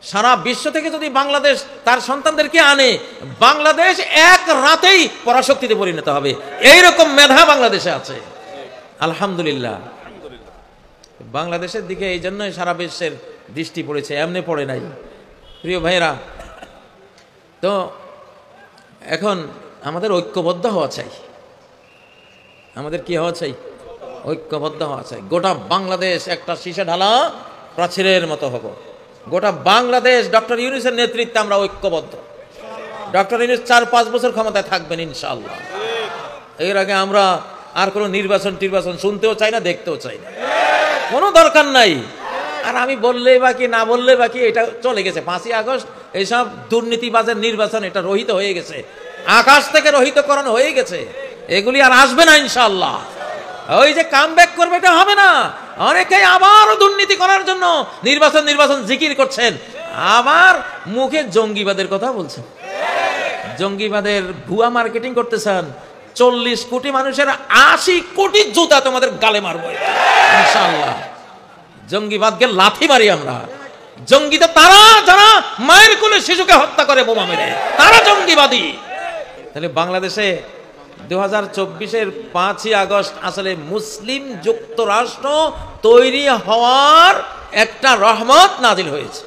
সারা বিশ্ব থেকে যদি বাংলাদেশ তার সন্তানদেরকে আনে, বাংলাদেশ এক রাতেই পরাশক্তিতে পরিণত হবে। এইরকম মেধা বাংলাদেশে আছে আলহামদুলিল্লাহ। বাংলাদেশের দিকে এই জন্যই সারা বিশ্বের দৃষ্টি পড়েছে, এমনি পড়ে নাই। প্রিয় ভাইরা, তো এখন আমাদের ঐক্যবদ্ধ হওয়া চাই। আমাদের কি হওয়া চাই? ঐক্যবদ্ধ হওয়া চাই। গোটা বাংলাদেশ একটা শীষে ঢালা প্রাচীরের মতো হব। গোটা বাংলাদেশ ডক্টর ইউনূসের নেতৃত্বে আমরা ঐক্যবদ্ধ। ডক্টর ইউনূস 4-5 বছর ক্ষমতায় থাকবেন ইনশাআল্লাহ। এর আগে আমরা আর কোনো নির্বাচন শুনতেও চাই না, দেখতেও চাই না, কোনো দরকার নাই। আর আমি বললেই বাকি, না বললে বাকি, এটা চলে গেছে। 5ই আগস্ট এইসব দুর্নীতিবাজের নির্বাচন, এটা রহিত হয়ে গেছে, আকাশ থেকে রহিতকরণ হয়ে গেছে। এগুলি আর আসবে না ইনশাআল্লাহ। ওই যে কামব্যাক করবে, এটা হবে না। অনেকেই আবারও দুর্নীতি করার জন্য নির্বাচন জিকির করছেন, আবার মুখে জঙ্গিবাদের কথা বলছেন, জঙ্গিবাদের ভুয়া মার্কেটিং করতেছেন। 40 কোটি মানুষের 80 কোটি জুতা তোমাদের গালে মারবো ইনশাআল্লাহ। জঙ্গিবাদকে লাথি মারি আমরা। জঙ্গি তো তারা যারা মায়ের কোলে শিশুকে হত্যা করে বোমা মেরে, তারা জঙ্গিবাদী। তাহলে বাংলাদেশে 2024-এর 5ই আগস্ট আসলে মুসলিম যুক্তরাষ্ট্র তৈরি হওয়ার একটা রহমত নাজিল হয়েছে।